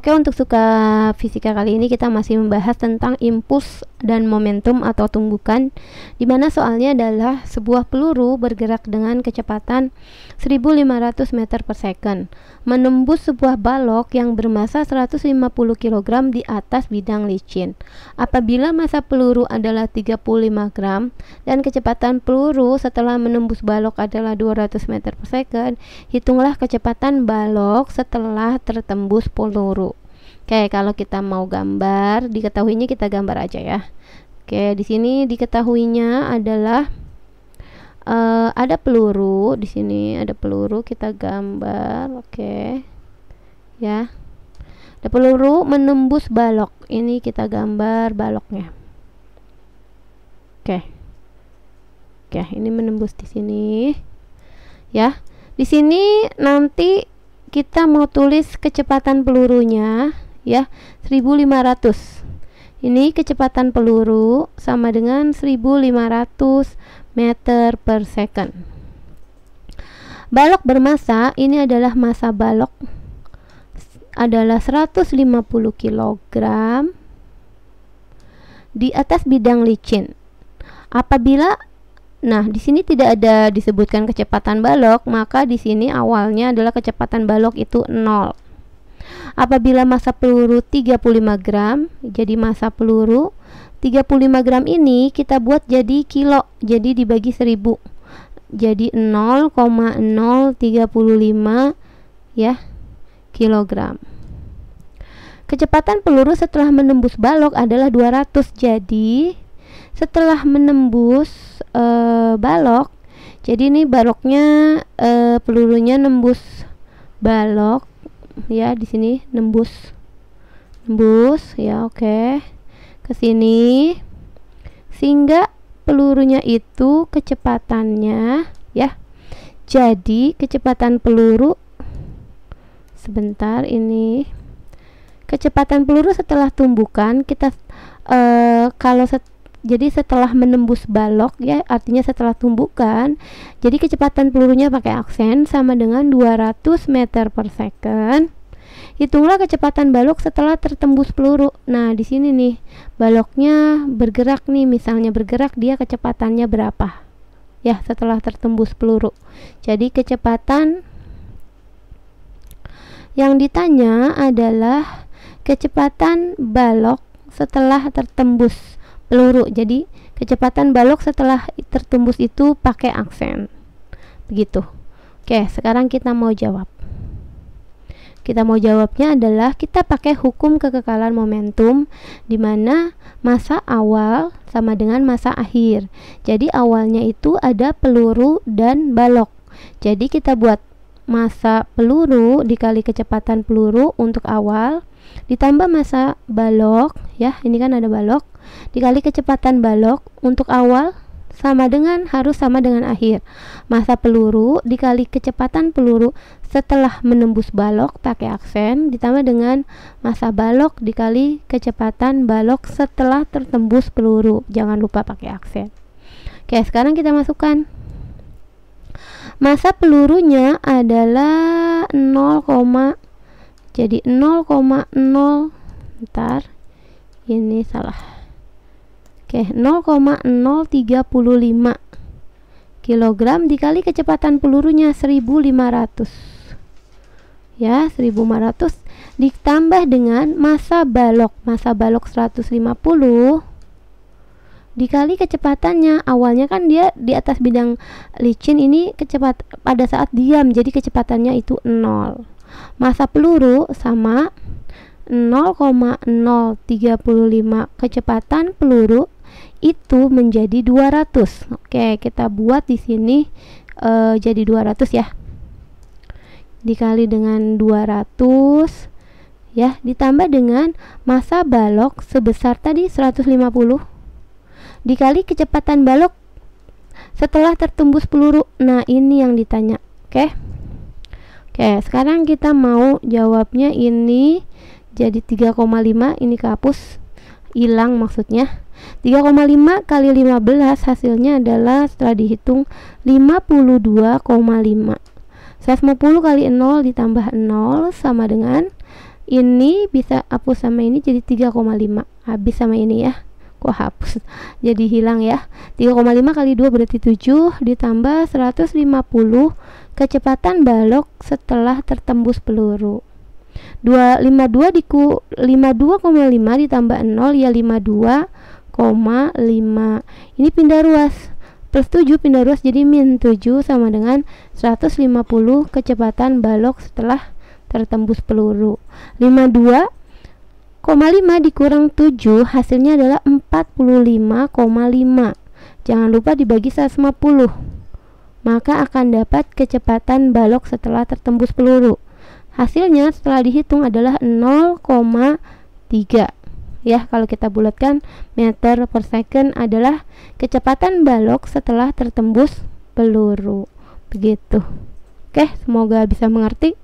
Oke, untuk suka fisika kali ini kita masih membahas tentang impuls dan momentum atau tumbukan, dimana soalnya adalah sebuah peluru bergerak dengan kecepatan 1500 meter per second menembus sebuah balok yang bermassa 150 kg di atas bidang licin. Apabila massa peluru adalah 35 gram dan kecepatan peluru setelah menembus balok adalah 200 meter per second, hitunglah kecepatan balok setelah tertembus peluru. Oke, kalau kita mau gambar, diketahuinya kita gambar aja ya. Oke, di sini diketahuinya adalah ada peluru. Di sini ada peluru, kita gambar. Oke, ya, ada peluru menembus balok. Ini kita gambar baloknya. Oke, ini menembus di sini. Ya, di sini nanti kita mau tulis kecepatan pelurunya. Ya, 1500. Ini kecepatan peluru sama dengan 1500 meter per second. Balok bermassa, ini adalah massa balok adalah 150 kg di atas bidang licin. Apabila di sini tidak ada disebutkan kecepatan balok, maka di sini awalnya adalah kecepatan balok itu 0. Apabila massa peluru 35 gram, jadi massa peluru 35 gram ini kita buat jadi kilo, jadi dibagi 1000, jadi 0,035 ya kilogram. Kecepatan peluru setelah menembus balok adalah 200. Jadi setelah menembus balok, jadi ini baloknya pelurunya nembus balok ya, di sini nembus ya. Oke, ke sini sehingga pelurunya itu kecepatannya ya, jadi kecepatan peluru sebentar, ini kecepatan peluru setelah tumbukan kita jadi setelah menembus balok ya, artinya setelah tumbukan, jadi kecepatan pelurunya pakai aksen sama dengan 200 meter per second. Hitunglah kecepatan balok setelah tertembus peluru. Nah, di sini nih baloknya bergerak nih, misalnya bergerak, dia kecepatannya berapa? Ya, setelah tertembus peluru. Jadi kecepatan yang ditanya adalah kecepatan balok setelah tertembus peluru. Jadi kecepatan balok setelah tertembus itu pakai aksen. Begitu. Oke, sekarang kita mau jawab. Kita mau jawabnya adalah kita pakai hukum kekekalan momentum, di mana massa awal sama dengan massa akhir. Jadi awalnya itu ada peluru dan balok. Jadi kita buat massa peluru dikali kecepatan peluru untuk awal, ditambah massa balok ya, ini kan ada balok, dikali kecepatan balok untuk awal harus sama dengan akhir. Massa peluru dikali kecepatan peluru setelah menembus balok pakai aksen, ditambah dengan massa balok dikali kecepatan balok setelah tertembus peluru, jangan lupa pakai aksen. Oke, sekarang kita masukkan. Massa pelurunya adalah 0, jadi 0,0, bentar, ini salah. Oke, 0,035 kilogram dikali kecepatan pelurunya 1500. Ya, 1500 ditambah dengan massa balok 150 dikali kecepatannya. Awalnya kan dia di atas bidang licin, ini pada saat diam, jadi kecepatannya itu 0. Massa peluru sama 0,035 kecepatan peluru itu menjadi 200. Oke, kita buat di sini jadi 200 ya. Dikali dengan 200 ya, ditambah dengan massa balok sebesar tadi 150 dikali kecepatan balok setelah tertembus peluru. Nah, ini yang ditanya. Oke, sekarang kita mau jawabnya, ini jadi 3,5, ini kehapus, hilang maksudnya. 3,5 kali 15 hasilnya adalah setelah dihitung 52,5. 150 kali 0 ditambah 0 sama dengan Ini bisa hapus sama ini jadi 3,5. Habis sama ini ya. Kok hapus? Jadi hilang ya. 3,5 kali 2 berarti 7 ditambah 150 kecepatan balok setelah tertembus peluru. 52,5 ditambah 0 ya 52,5. Ini pindah ruas. Plus 7 pindah ruas jadi min 7 sama dengan 150 kecepatan balok setelah tertembus peluru. 52,5 dikurang 7 hasilnya adalah 45,5. Jangan lupa dibagi 150. Maka akan dapat kecepatan balok setelah tertembus peluru. Hasilnya setelah dihitung adalah 0,3. Ya, kalau kita bulatkan, meter per second adalah kecepatan balok setelah tertembus peluru. Begitu. Oke, semoga bisa mengerti.